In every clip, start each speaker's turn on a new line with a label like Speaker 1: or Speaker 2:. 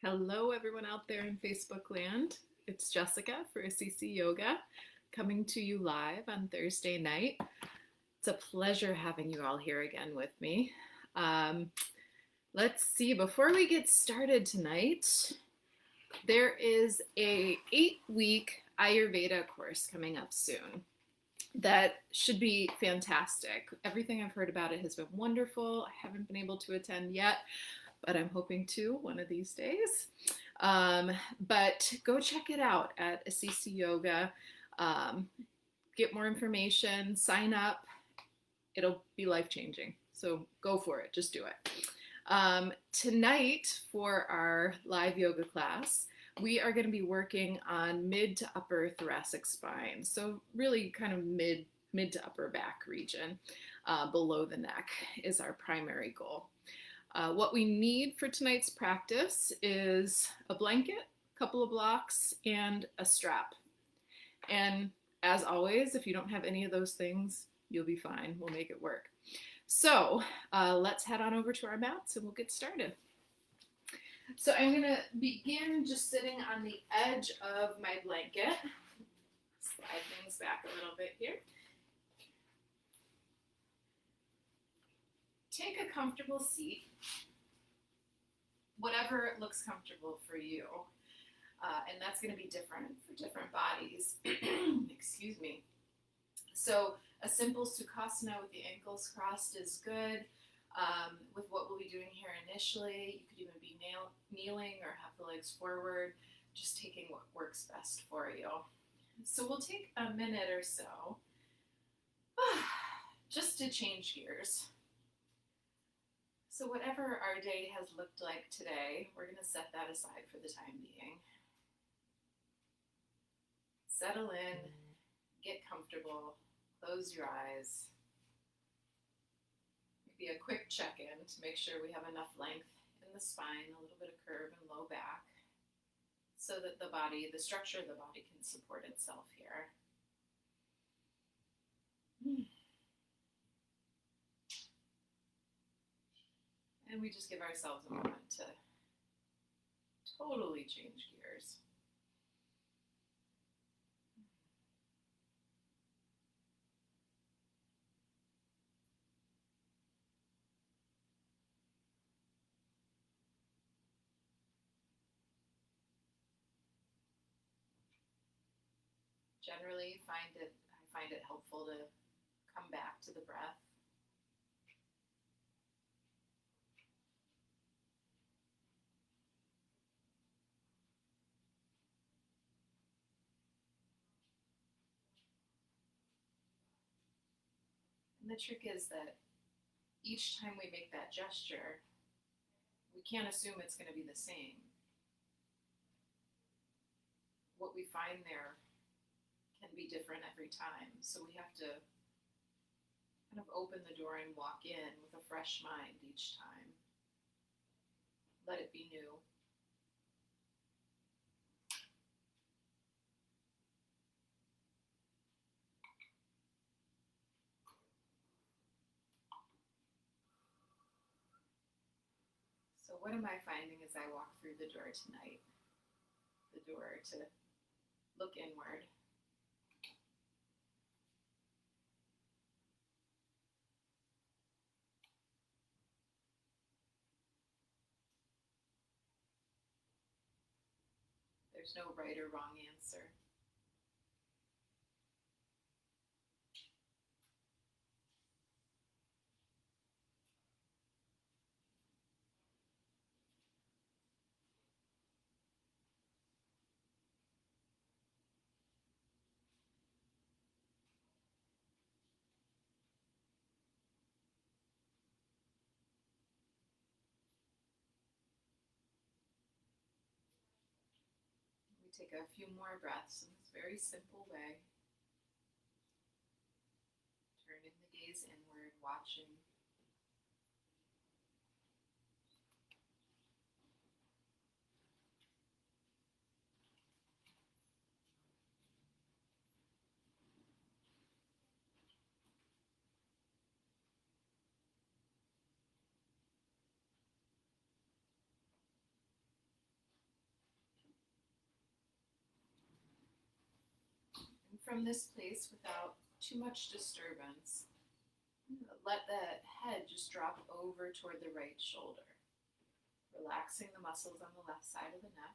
Speaker 1: Hello, everyone out there in Facebook land. It's Jessica for CC Yoga coming to you live on Thursday night. It's a pleasure having you all here again with me. Um, let's see, before we get started tonight, there is a 8-week Ayurveda course coming up soon that should be fantastic. Everything I've heard about it has been wonderful. I haven't been able to attend yet, but I'm hoping to one of these days. But go check it out at Assisi Yoga. Get more information, sign up. It'll be life changing. So go for it, just do it. Tonight, for our live yoga class, we are going to be working on mid to upper thoracic spine. So really kind of mid to upper back region below the neck is our primary goal. What we need for tonight's practice is a blanket, a couple of blocks, and a strap. And as always, if you don't have any of those things, you'll be fine. We'll make it work. So let's head on over to our mats and we'll get started. So I'm going to begin just sitting on the edge of my blanket. Slide things back a little bit here. Take a comfortable seat, whatever looks comfortable for you. And that's going to be different for different bodies. Excuse me. So a simple Sukhasana with the ankles crossed is good. With what we'll be doing here initially, you could even be kneeling or have the legs forward, just taking what works best for you. So we'll take a minute or so just to change gears. So whatever our day has looked like today, we're going to set that aside for the time being. Settle in, get comfortable, close your eyes. Maybe a quick check-in to make sure we have enough length in the spine, a little bit of curve and low back, so that the structure of the body can support itself here. And we just give ourselves a moment to totally change gears. Generally, I find it helpful to come back to the breath. And the trick is that each time we make that gesture, we can't assume it's going to be the same. What we find there can be different every time. So we have to kind of open the door and walk in with a fresh mind each time. Let it be new. So what am I finding as I walk through the door tonight? The door to look inward. There's no right or wrong answer. We take a few more breaths in this very simple way. Turning the gaze inward, watching. from this place without too much disturbance, let the head just drop over toward the right shoulder, relaxing the muscles on the left side of the neck.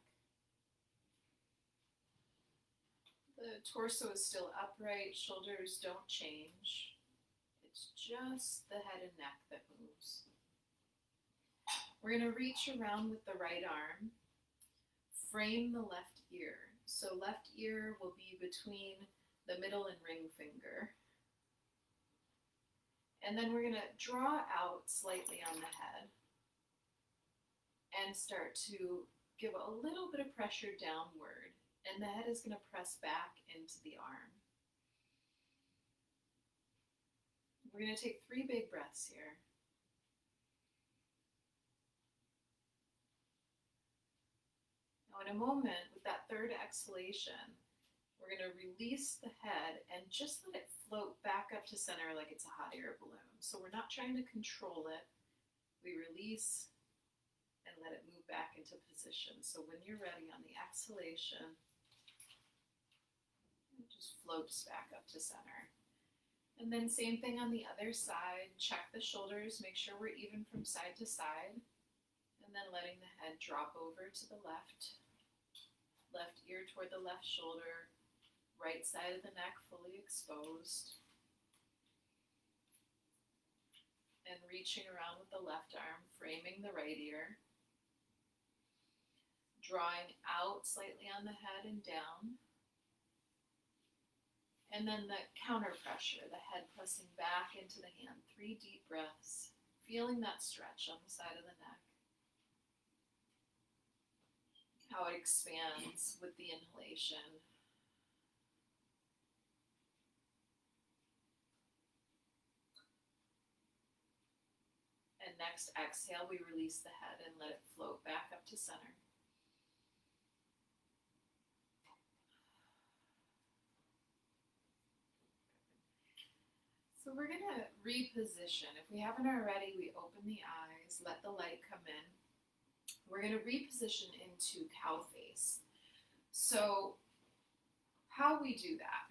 Speaker 1: The torso is still upright, shoulders don't change. It's just the head and neck that moves. We're going to reach around with the right arm, frame the left ear. So left ear will be between the middle and ring finger. And then we're going to draw out slightly on the head and start to give a little bit of pressure downward. And the head is going to press back into the arm. We're going to take 3 big breaths here. Now in a moment, with that third exhalation, we're going to release the head and just let it float back up to center like it's a hot air balloon. So we're not trying to control it. We release and let it move back into position. So when you're ready on the exhalation, it just floats back up to center. And then same thing on the other side. Check the shoulders, make sure we're even from side to side. And then letting the head drop over to the left. Left ear toward the left shoulder. Right side of the neck fully exposed. And reaching around with the left arm, framing the right ear. Drawing out slightly on the head and down. And then the counter pressure, the head pressing back into the hand. 3 deep breaths, feeling that stretch on the side of the neck. How it expands with the inhalation. And next exhale, we release the head and let it float back up to center. So we're going to reposition. If we haven't already, we open the eyes, let the light come in. We're going to reposition into cow face. So how we do that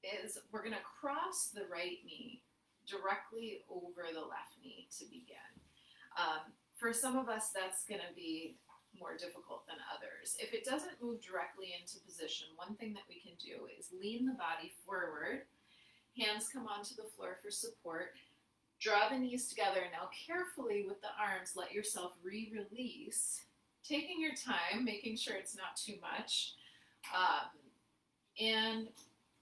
Speaker 1: is we're going to cross the right knee directly over the left knee to begin. For some of us, that's going to be more difficult than others. If it doesn't move directly into position, one thing that we can do is lean the body forward. Hands come onto the floor for support. Draw the knees together. Now carefully with the arms, let yourself re-release. Taking your time, making sure it's not too much. And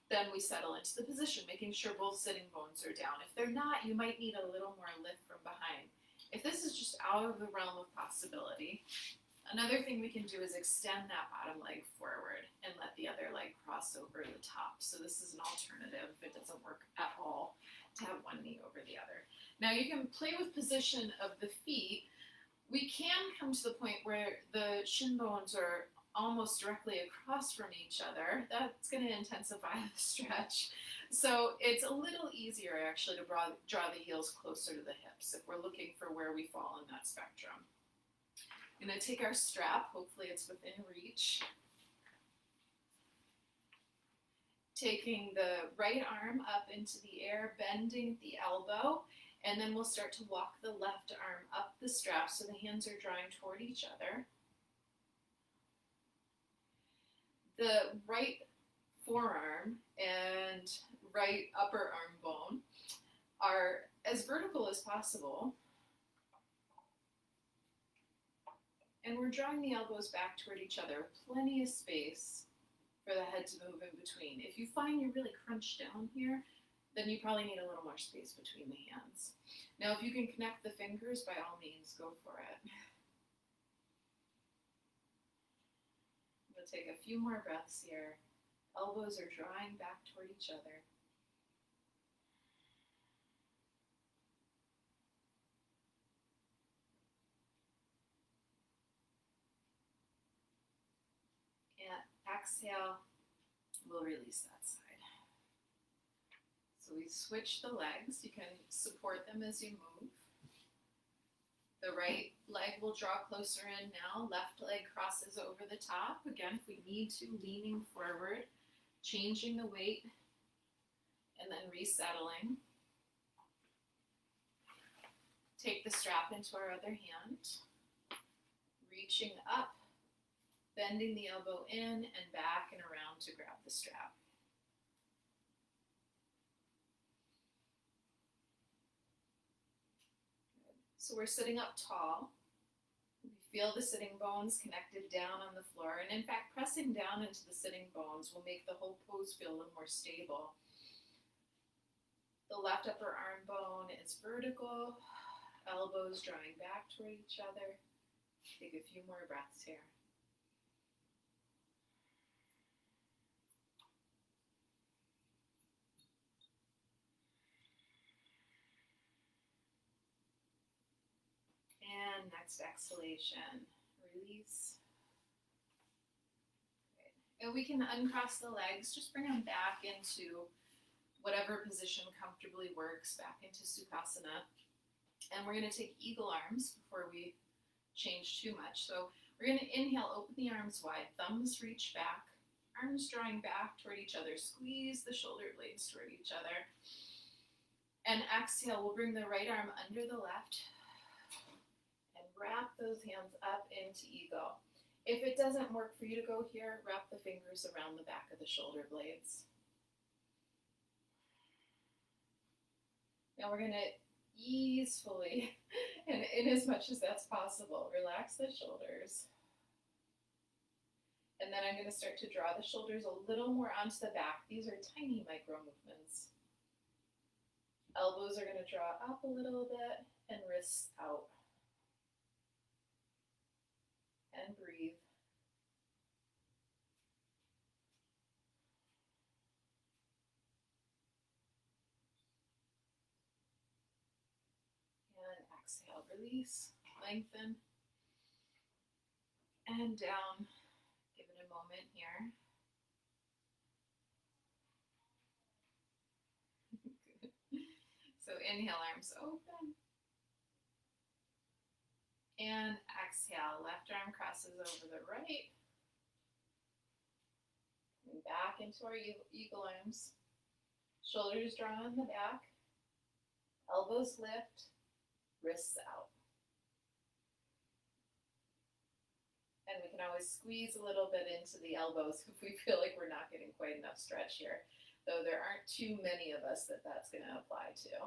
Speaker 1: then we settle into the position, making sure both sitting bones are down. If they're not, you might need a little more lift from behind. If this is just out of the realm of possibility, another thing we can do is extend that bottom leg forward and let the other leg cross over the top. So this is an alternative if it doesn't work at all to have one knee over the other. Now you can play with position of the feet. We can come to the point where the shin bones are almost directly across from each other. That's going to intensify the stretch. So it's a little easier actually to draw the heels closer to the hips if we're looking for where we fall in that spectrum. I'm going to take our strap, hopefully it's within reach. Taking the right arm up into the air, bending the elbow, and then we'll start to walk the left arm up the strap so the hands are drawing toward each other. The right forearm and right upper arm bone are as vertical as possible. And we're drawing the elbows back toward each other, plenty of space for the head to move in between. If you find you're really crunched down here, then you probably need a little more space between the hands. Now, if you can connect the fingers, by all means, go for it. We'll take a few more breaths here. Elbows are drawing back toward each other. And exhale, we'll release that side. So we switch the legs. You can support them as you move. The right leg will draw closer in now. Left leg crosses over the top. Again, if we need to, leaning forward. changing the weight, and then resettling. Take the strap into our other hand, reaching up, bending the elbow in and back and around to grab the strap. Good. So we're sitting up tall. We feel the sitting bones connected down on the floor, and in fact, pressing down into the sitting bones will make the whole pose feel a little more stable. The left upper arm bone is vertical, elbows drawing back toward each other. Take a few more breaths here. And next exhalation, release. Good. And we can uncross the legs, just bring them back into whatever position comfortably works, back into Sukhasana. And we're going to take eagle arms before we change too much. So we're going to inhale, open the arms wide, thumbs reach back, arms drawing back toward each other, squeeze the shoulder blades toward each other. And exhale, we'll bring the right arm under the left and wrap those hands up into eagle. If it doesn't work for you to go here, wrap the fingers around the back of the shoulder blades. Now we're going to easefully, and in as much as that's possible, relax the shoulders. And then I'm going to start to draw the shoulders a little more onto the back. These are tiny micro movements. Elbows are going to draw up a little bit and wrists out. And breathe. And exhale, release, lengthen, and down. Give it a moment here. Good. So inhale, arms open. And exhale, left arm crosses over the right. And back into our eagle arms. Shoulders drawn in the back. Elbows lift, wrists out. And we can always squeeze a little bit into the elbows if we feel like we're not getting quite enough stretch here, though there aren't too many of us that that's going to apply to.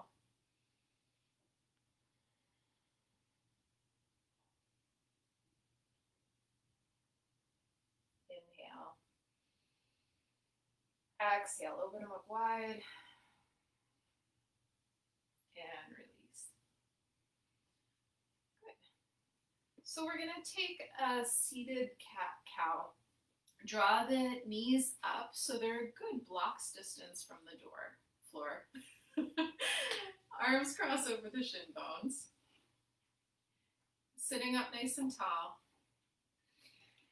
Speaker 1: Inhale. Exhale, open them up wide. And release. Good. So we're going to take a seated cat-cow. Draw the knees up so they're a good blocks distance from the floor. Arms cross over the shin bones. Sitting up nice and tall.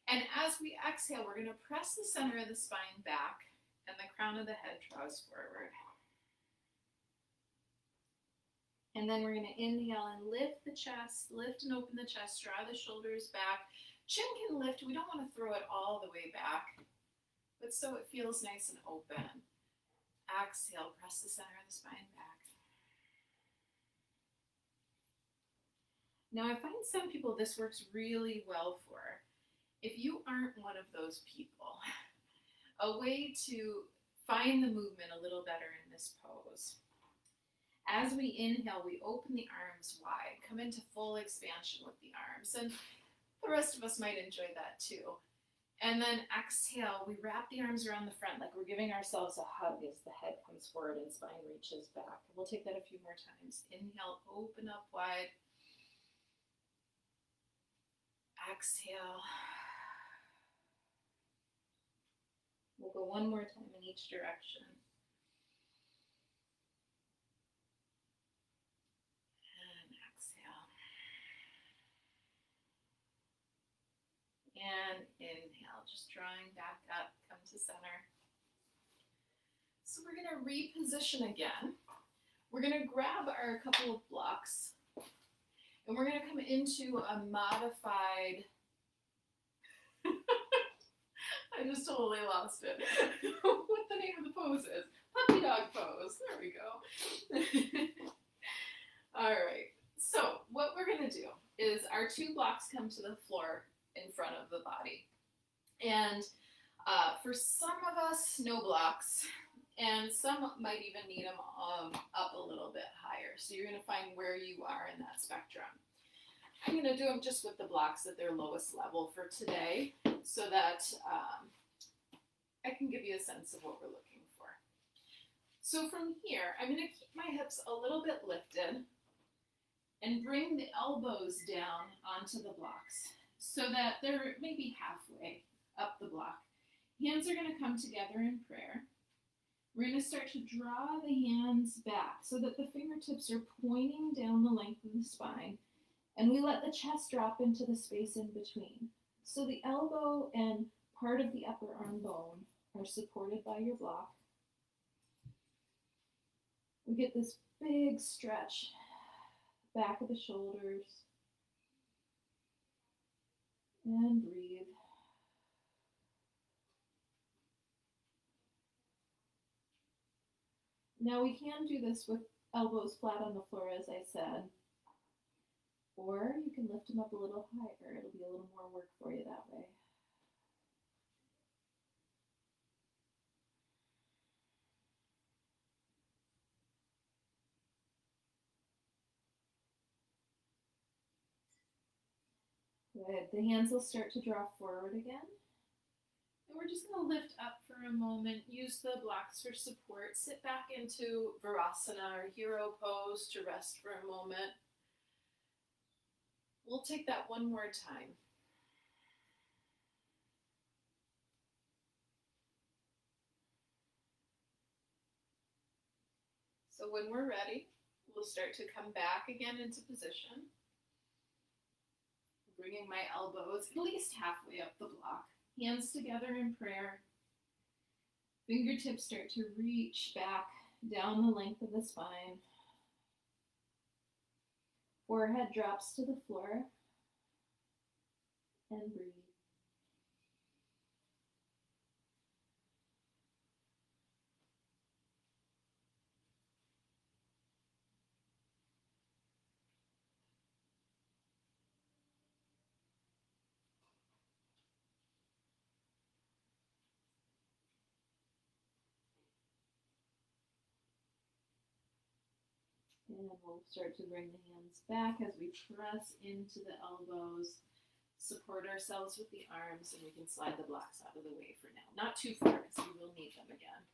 Speaker 1: And as we exhale, we're going to press the center of the spine back and the crown of the head draws forward. And then we're going to inhale and lift the chest, lift and open the chest, draw the shoulders back. Chin can lift. We don't want to throw it all the way back, but so it feels nice and open. Exhale, press the center of the spine back. Now I find some people this works really well for. If you aren't one of those people, a way to find the movement a little better in this pose. As we inhale, we open the arms wide, come into full expansion with the arms, and the rest of us might enjoy that too. And then exhale, we wrap the arms around the front like we're giving ourselves a hug as the head comes forward and spine reaches back. We'll take that a few more times. Inhale, open up wide. Exhale. We'll go one more time in each direction. And inhale, just drawing back up, come to center. So we're going to reposition again. We're going to grab our couple of blocks and we're going to come into a modified, I just totally lost it. What the name of the pose is. Puppy dog pose. There we go. All right. So what we're going to do is our two blocks come to the floor in front of the body. And for some of us, no blocks. And some might even need them up a little bit higher. So you're going to find where you are in that spectrum. I'm going to do them just with the blocks at their lowest level for today so that I can give you a sense of what we're looking for. So from here, I'm going to keep my hips a little bit lifted and bring the elbows down onto the blocks so that they're maybe halfway up the block. Hands are going to come together in prayer. We're going to start to draw the hands back so that the fingertips are pointing down the length of the spine, and we let the chest drop into the space in between. So the elbow and part of the upper arm bone are supported by your block. We get this big stretch, back of the shoulders, and breathe. Now we can do this with elbows flat on the floor, as I said, or you can lift them up a little higher. It'll be a little more work for you that way. Good. The hands will start to draw forward again. And we're just going to lift up for a moment, use the blocks for support, sit back into Virasana or hero pose to rest for a moment. We'll take that one more time. So when we're ready, we'll start to come back again into position. Bringing my elbows at least halfway up the block. Hands together in prayer. Fingertips start to reach back down the length of the spine. Forehead drops to the floor. And breathe. And we'll start to bring the hands back as we press into the elbows, support ourselves with the arms, and we can slide the blocks out of the way for now. Not too far, because we will need them again.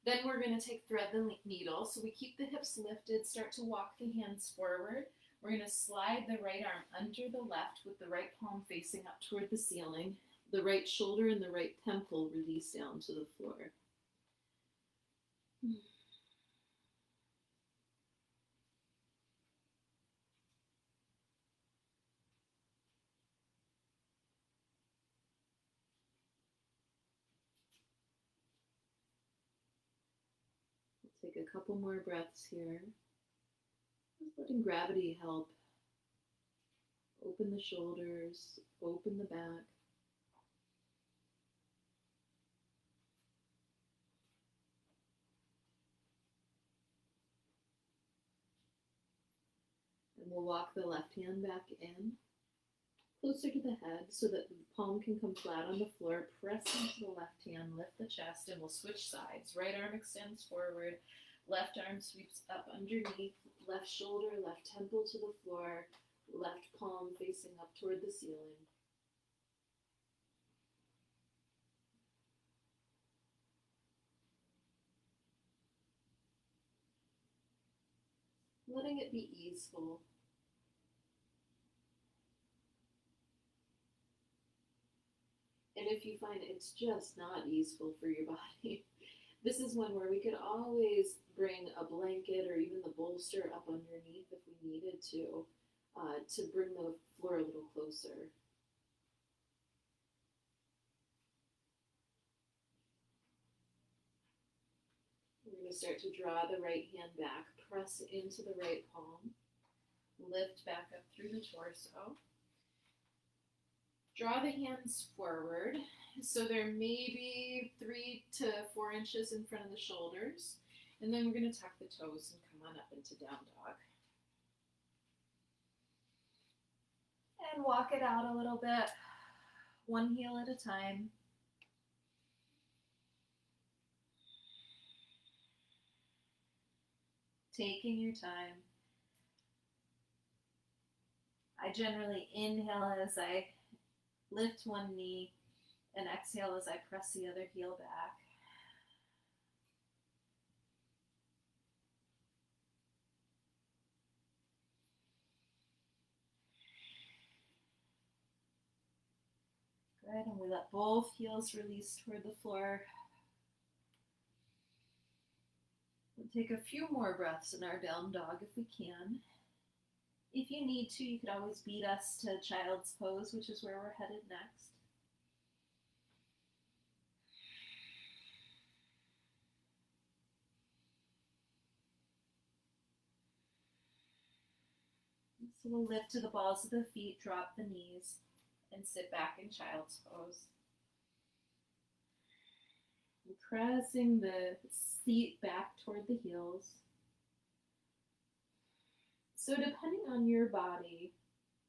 Speaker 1: Then we're going to thread the needle. So we keep the hips lifted, start to walk the hands forward. We're going to slide the right arm under the left with the right palm facing up toward the ceiling. The right shoulder and the right temple release down to the floor. Take a couple more breaths here. Just letting gravity help. Open the shoulders, open the back. And we'll walk the left hand back in, closer to the head so that the palm can come flat on the floor. Press into the left hand, lift the chest, and we'll switch sides. Right arm extends forward, left arm sweeps up underneath, left shoulder, left temple to the floor, left palm facing up toward the ceiling. Letting it be easeful. And if you find it's just not easeful for your body, this is one where we could always bring a blanket or even the bolster up underneath if we needed to bring the floor a little closer. We're going to start to draw the right hand back, press into the right palm, lift back up through the torso. Draw the hands forward. So they're maybe 3 to 4 inches in front of the shoulders. And then we're going to tuck the toes and come on up into down dog. And walk it out a little bit, one heel at a time. Taking your time. I generally inhale as I lift one knee and exhale as I press the other heel back. Good, and we let both heels release toward the floor. We'll take a few more breaths in our down dog if we can. If you need to, you could always beat us to child's pose, which is where we're headed next. So we'll lift to the balls of the feet, drop the knees, and sit back in child's pose. And pressing the seat back toward the heels. So depending on your body,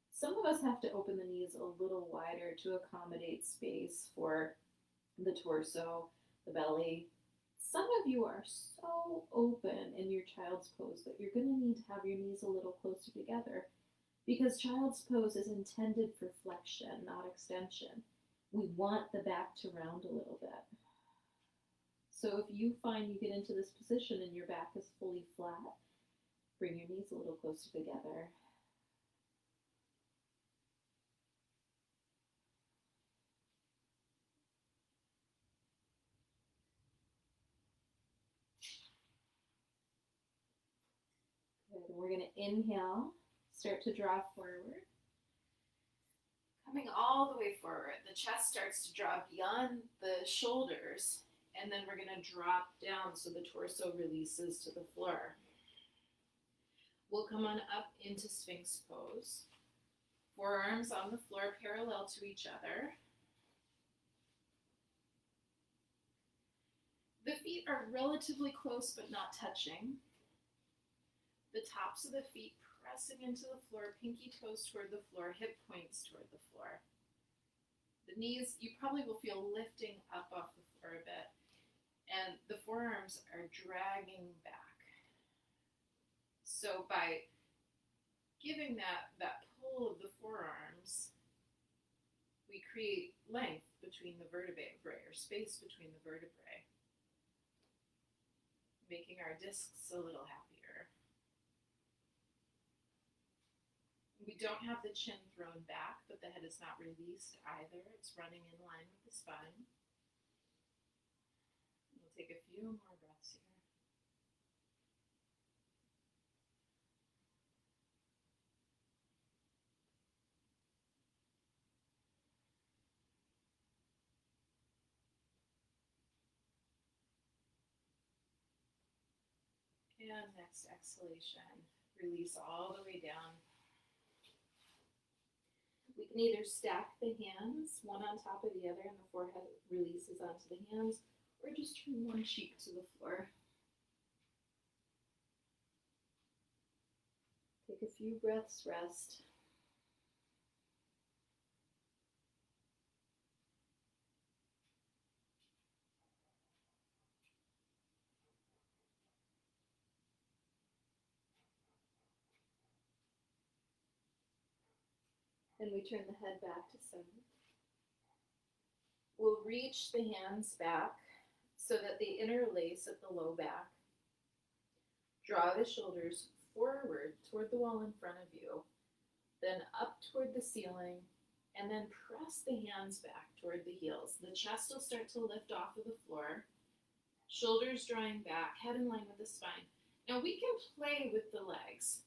Speaker 1: some of us have to open the knees a little wider to accommodate space for the torso, the belly. Some of you are so open in your child's pose that you're going to need to have your knees a little closer together, because child's pose is intended for flexion, not extension. We want the back to round a little bit. So if you find you get into this position and your back is fully flat, bring your knees a little closer together. Good. And we're going to inhale, start to draw forward. Coming all the way forward, the chest starts to draw beyond the shoulders, and then we're going to drop down so the torso releases to the floor. We'll come on up into Sphinx pose. Forearms on the floor parallel to each other. The feet are relatively close but not touching. The tops of the feet pressing into the floor, pinky toes toward the floor, hip points toward the floor. The knees, you probably will feel lifting up off the floor a bit, and the forearms are dragging back. So by giving that pull of the forearms, we create length between the vertebrae, or space between the vertebrae, making our discs a little happier. We don't have the chin thrown back, but the head is not released either. It's running in line with the spine. We'll take a few more breaths here. And next exhalation, release all the way down. We can either stack the hands, one on top of the other, and the forehead releases onto the hands, or just turn one cheek to the floor. Take a few breaths, rest. And we turn the head back to center. We'll reach the hands back so that they interlace at the low back. Draw the shoulders forward toward the wall in front of you, then up toward the ceiling, and then press the hands back toward the heels. The chest will start to lift off of the floor, shoulders drawing back, head in line with the spine. Now we can play with the legs.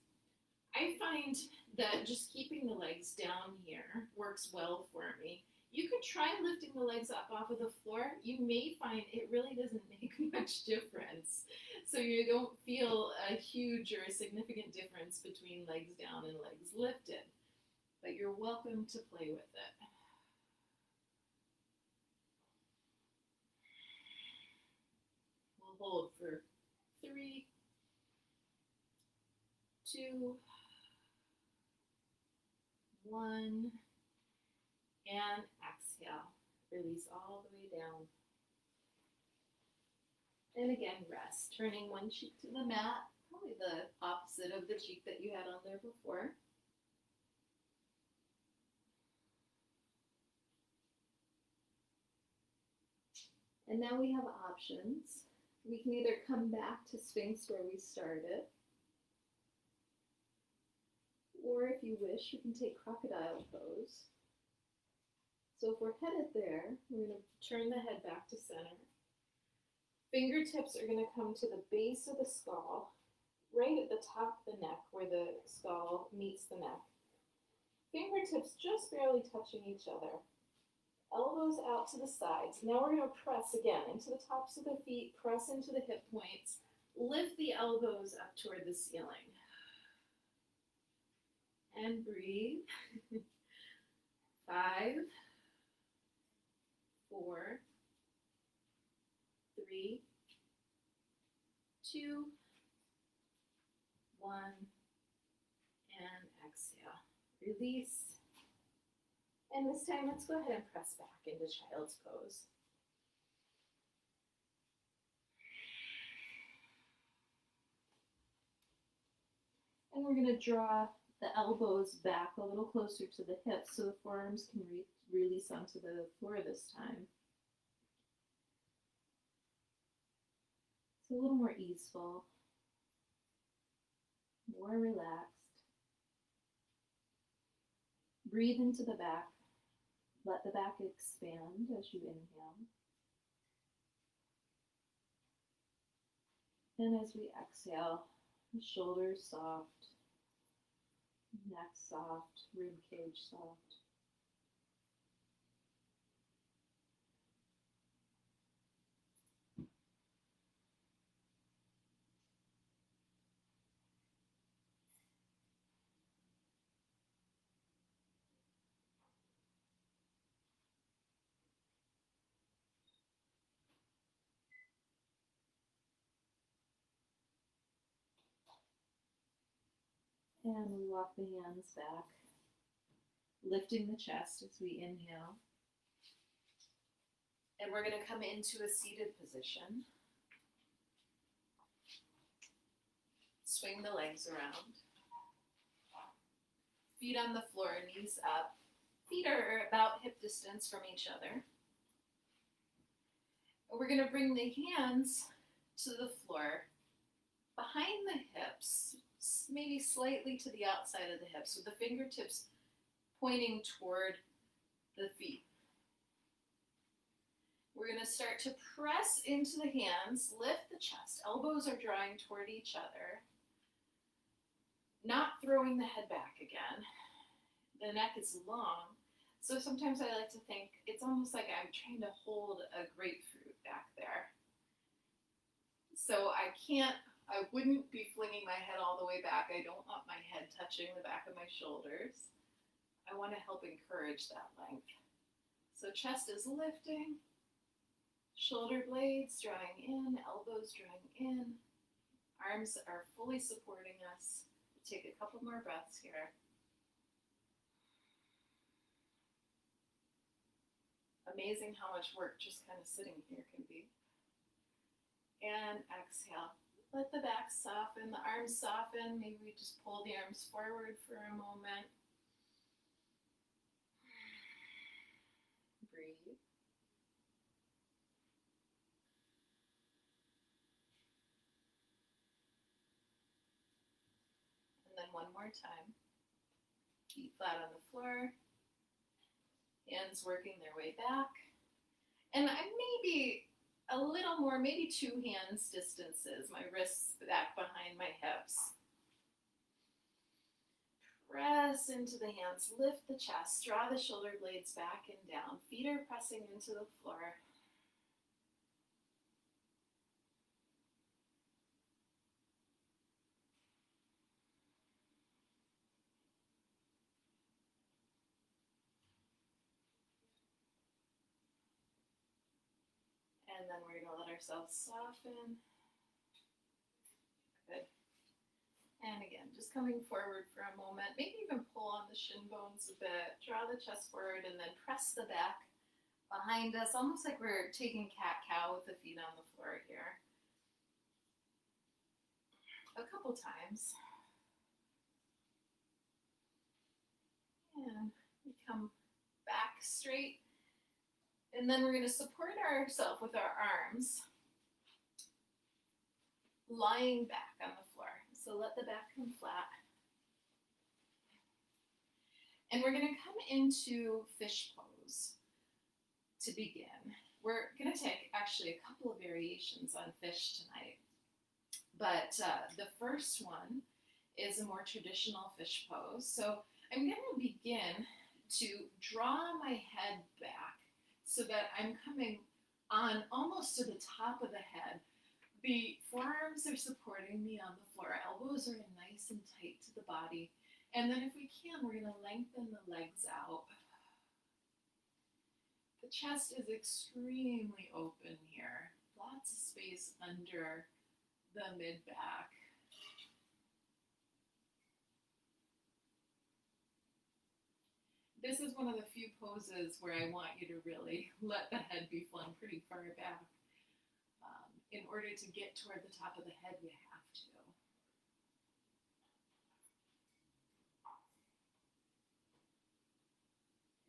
Speaker 1: I find that just keeping the legs down here works well for me. You could try lifting the legs up off of the floor. You may find it really doesn't make much difference. So you don't feel a huge or a significant difference between legs down and legs lifted. But you're welcome to play with it. hold for 3, 2, 1, and exhale. Release all the way down. And again, rest, turning one cheek to the mat, probably the opposite of the cheek that you had on there before. And now we have options. We can either come back to Sphinx where we started, or if you wish, we can take crocodile pose. So if we're headed there, we're going to turn the head back to center. Fingertips are going to come to the base of the skull, right at the top of the neck where the skull meets the neck. Fingertips just barely touching each other. Elbows out to the sides. Now we're going to press again into the tops of the feet, press into the hip points, lift the elbows up toward the ceiling. And breathe. 5, 4, 3, 2, 1, and exhale. Release. And this time, let's go ahead and press back into child's pose. And we're going to draw the elbows back a little closer to the hips so the forearms can release onto the floor this time. It's a little more easeful, more relaxed. Breathe into the back. Let the back expand as you inhale. And as we exhale, the shoulders soft, neck soft, rib cage soft. And we walk the hands back, lifting the chest as we inhale. And we're going to come into a seated position. Swing the legs around. Feet on the floor, knees up. Feet are about hip distance from each other. And we're going to bring the hands to the floor, behind the hips, maybe slightly to the outside of the hips, with the fingertips pointing toward the feet. We're going to start to press into the hands, lift the chest. Elbows are drawing toward each other. Not throwing the head back again. The neck is long, so sometimes I like to think it's almost like I'm trying to hold a grapefruit back there. So I wouldn't be flinging my head all the way back. I don't want my head touching the back of my shoulders. I want to help encourage that length. So chest is lifting, shoulder blades drawing in, elbows drawing in, arms are fully supporting us. Take a couple more breaths here. Amazing how much work just kind of sitting here can be. And exhale. Let the back soften, the arms soften. Maybe we just pull the arms forward for a moment. Breathe. And then one more time. Feet flat on the floor. Hands working their way back. And I maybe a little more, maybe 2 hands distances, my wrists back behind my hips. Press into the hands, lift the chest, draw the shoulder blades back and down. Feet are pressing into the floor. And then we're going to let ourselves soften. Good. And again, just coming forward for a moment, maybe even pull on the shin bones a bit, draw the chest forward, and then press the back behind us, almost like we're taking cat-cow with the feet on the floor here. A couple times. And we come back straight. And then we're going to support ourselves with our arms lying back on the floor. So let the back come flat. And we're going to come into fish pose to begin. We're going to take actually a couple of variations on fish tonight. But the first one is a more traditional fish pose. So I'm going to begin to draw my head back so that I'm coming on almost to the top of the head. The forearms are supporting me on the floor. Elbows are in nice and tight to the body. And then if we can, we're going to lengthen the legs out. The chest is extremely open here. Lots of space under the mid-back. This is one of the few poses where I want you to really let the head be flung pretty far back. In order to get toward the top of the head, you have to.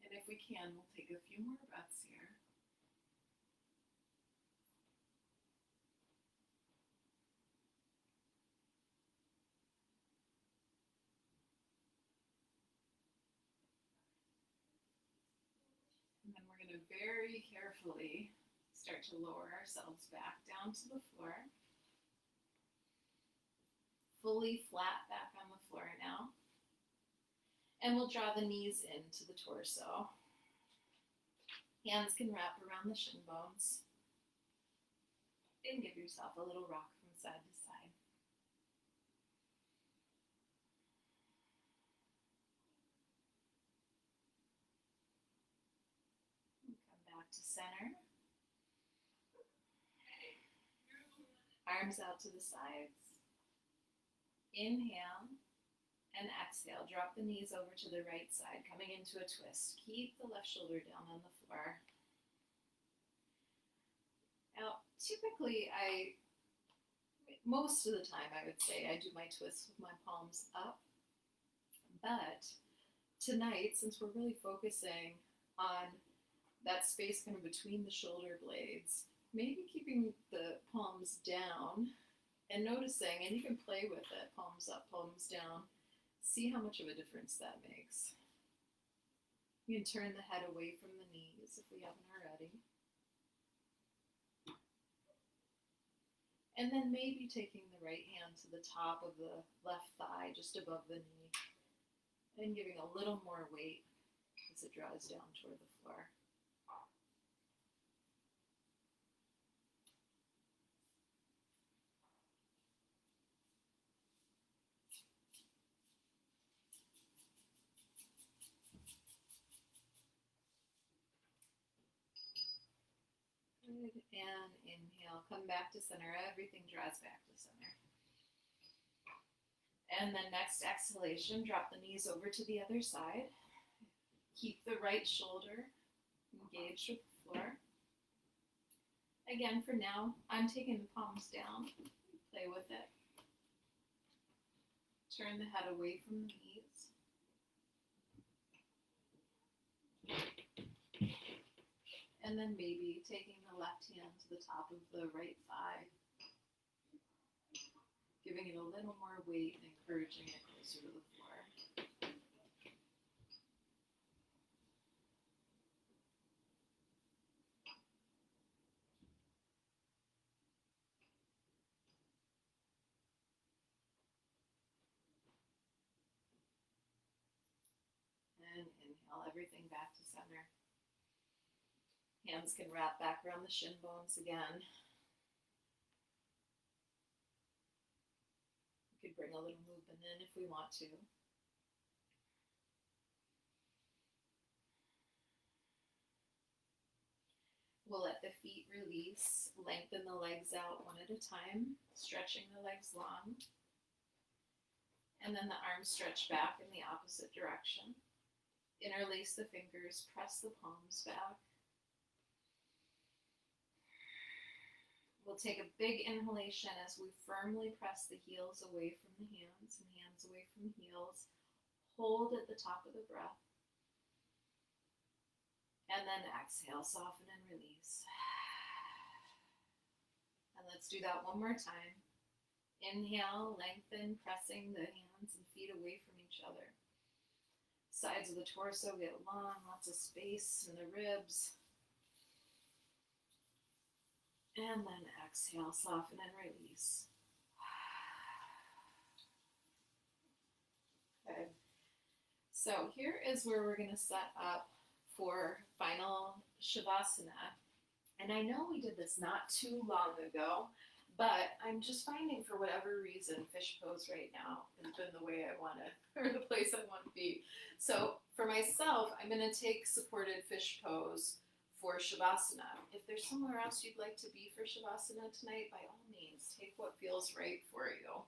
Speaker 1: And if we can, we'll take a few more breaths here. And then we're going to very carefully start to lower ourselves back down to the floor. Fully flat back on the floor now. And we'll draw the knees into the torso. Hands can wrap around the shin bones. And give yourself a little rock from side to side. Come back to center. Arms out to the sides. Inhale and exhale. Drop the knees over to the right side, coming into a twist. Keep the left shoulder down on the floor. Now, typically, most of the time, I would say, I do my twists with my palms up. But tonight, since we're really focusing on that space kind of between the shoulder blades, maybe keeping the palms down and noticing, and you can play with it, palms up, palms down. See how much of a difference that makes. You can turn the head away from the knees if we haven't already. And then maybe taking the right hand to the top of the left thigh, just above the knee, and giving a little more weight as it draws down toward the floor. Good, and inhale, come back to center, everything draws back to center. And then next exhalation, drop the knees over to the other side. Keep the right shoulder engaged with the floor. Again, for now, I'm taking the palms down, play with it. Turn the head away from the knees. And then maybe taking the left hand to the top of the right thigh, giving it a little more weight and encouraging it closer to the floor. And inhale everything back to center. Hands can wrap back around the shin bones again. We could bring a little movement in if we want to. We'll let the the feet release, lengthen the legs out one at a time, stretching the legs long. And then the arms stretch back in the opposite direction. Interlace the fingers, press the palms back. We'll take a big inhalation as we firmly press the heels away from the hands and hands away from heels. Hold at the top of the breath. And then exhale, soften and release. And let's do that one more time. Inhale, lengthen, pressing the hands and feet away from each other. Sides of the torso get long, lots of space in the ribs. And then exhale, soften and release. Okay. So here is where we're going to set up for final Shavasana. And I know we did this not too long ago, but I'm just finding for whatever reason fish pose right now has been the way I want it, or the place I want to be. So for myself, I'm going to take supported fish pose for Shavasana. If there's somewhere else you'd like to be for Shavasana tonight, by all means, take what feels right for you.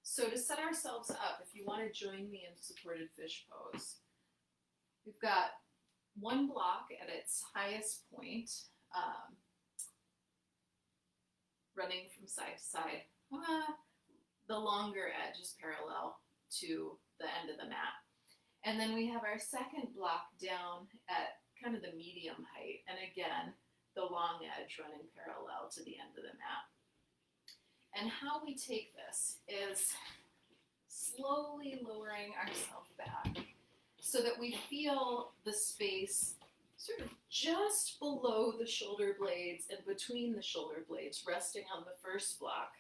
Speaker 1: So to set ourselves up, if you want to join me in supported fish pose, we've got one block at its highest point, running from side to side. The longer edge is parallel to the end of the mat. And then we have our second block down at kind of the medium height. And again, the long edge running parallel to the end of the mat. And how we take this is slowly lowering ourselves back so that we feel the space sort of just below the shoulder blades and between the shoulder blades, resting on the first block.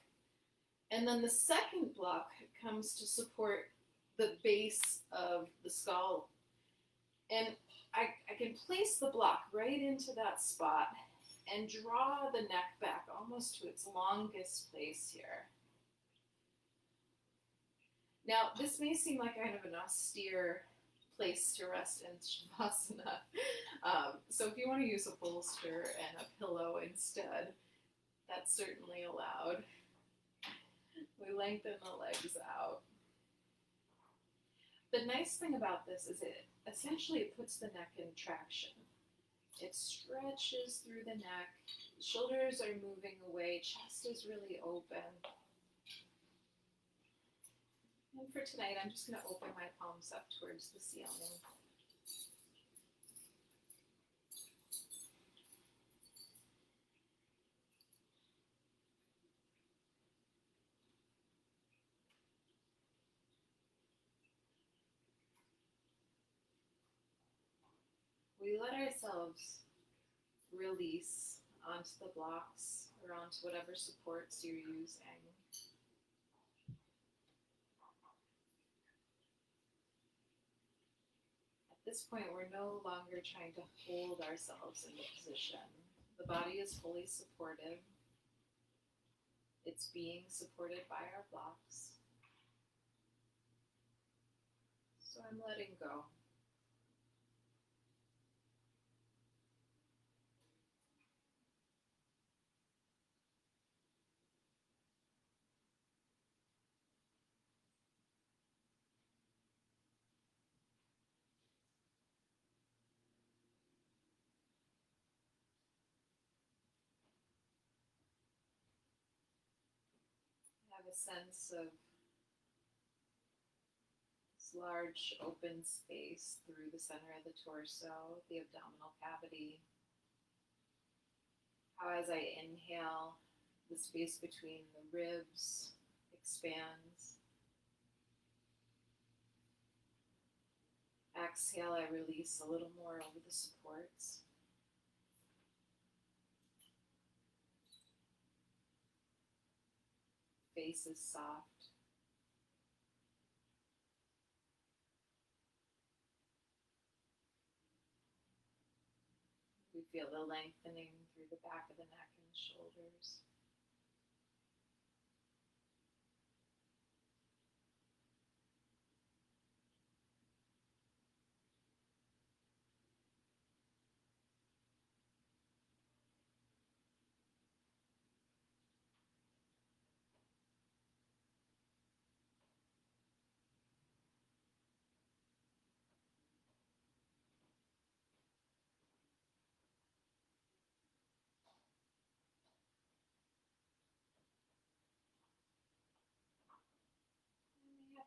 Speaker 1: And then the second block comes to support the base of the skull. And I can place the block right into that spot and draw the neck back almost to its longest place here. Now, this may seem like kind of an austere place to rest in Shavasana. So if you want to use a bolster and a pillow instead, that's certainly allowed. We lengthen the legs out. The nice thing about this is it puts the neck in traction. It stretches through the neck, shoulders are moving away, chest is really open. And for tonight, I'm just going to open my palms up towards the ceiling. We let ourselves release onto the blocks or onto whatever supports you're using. At this point, we're no longer trying to hold ourselves in the position. The body is fully supported. It's being supported by our blocks. So I'm letting go. Have a sense of this large open space through the center of the torso, the abdominal cavity. How as I inhale, the space between the ribs expands. Exhale, I release a little more over the supports. Face is soft. We feel the lengthening through the back of the neck and the shoulders.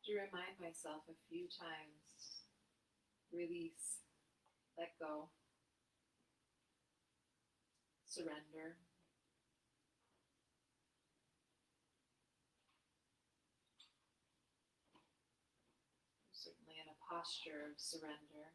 Speaker 1: To remind myself a few times, release, let go, surrender. I'm certainly in a posture of surrender.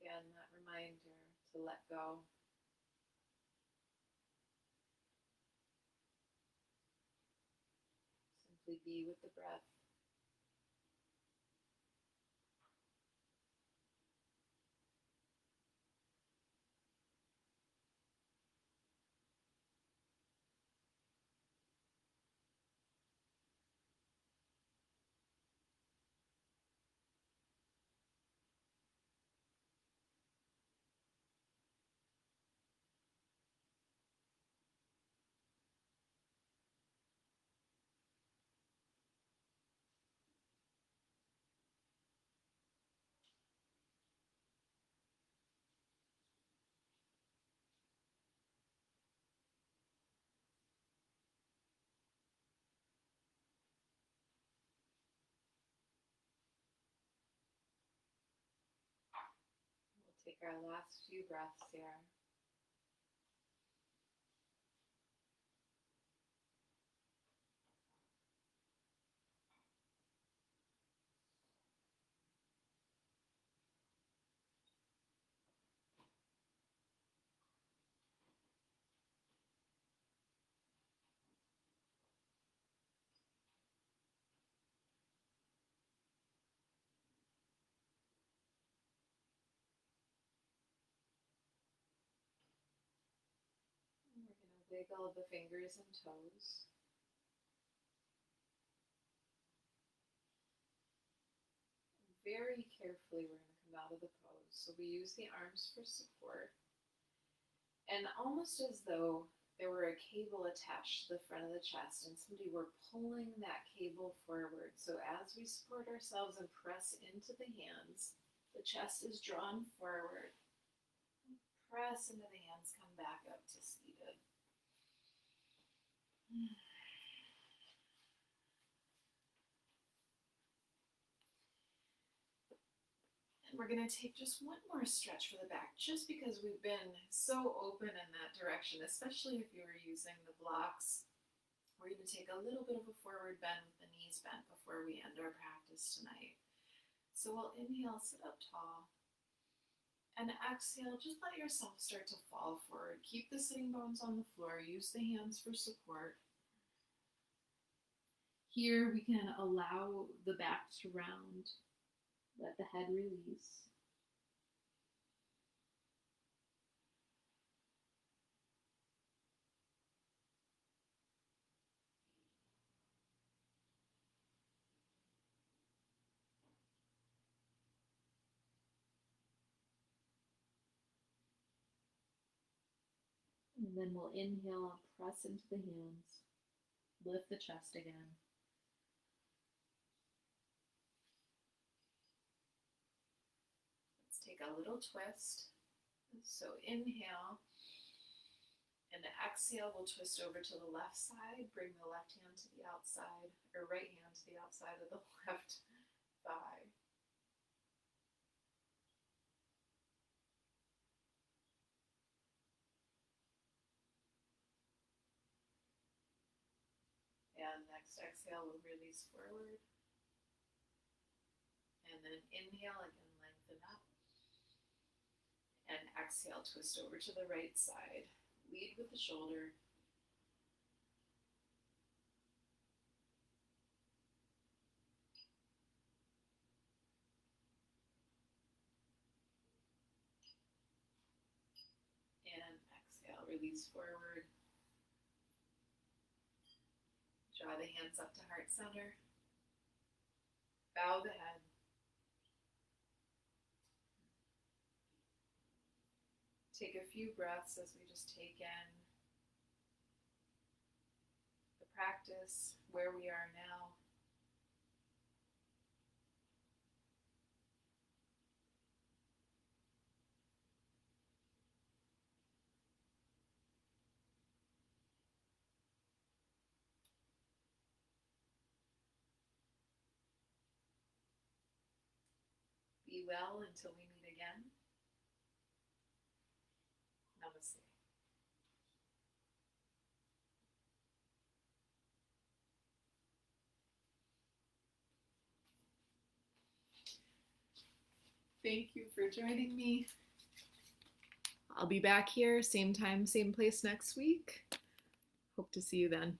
Speaker 1: Again, that reminder to let go. Simply be with the breath. We'll take our last few breaths here. And we're going to wiggle the fingers and toes. Very carefully, we're going to come out of the pose. So we use the arms for support. And almost as though there were a cable attached to the front of the chest and somebody were pulling that cable forward. So as we support ourselves and press into the hands, the chest is drawn forward. Press into the hands, come back up to seated. And we're going to take just one more stretch for the back, just because we've been so open in that direction, especially if you were using the blocks. We're going to take a little bit of a forward bend with the knees bent before we end our practice tonight. So we'll inhale, sit up tall. And exhale, just let yourself start to fall forward. Keep the sitting bones on the floor. Use the hands for support. Here we can allow the back to round. Let the head release. And then we'll inhale and press into the hands. Lift the chest again. Let's take a little twist. So inhale, and exhale, we'll twist over to the left side. Bring the left hand to the outside, or right hand to the outside of the left thigh. And next exhale, we'll release forward. And then inhale, again, lengthen up. And exhale, twist over to the right side. Lead with the shoulder. And exhale, release forward. Draw the hands up to heart center. Bow the head. Take a few breaths as we just take in the practice, where we are now. Be well until we meet again. Namaste. Thank you for joining me. I'll be back here, same time, same place next week. Hope to see you then.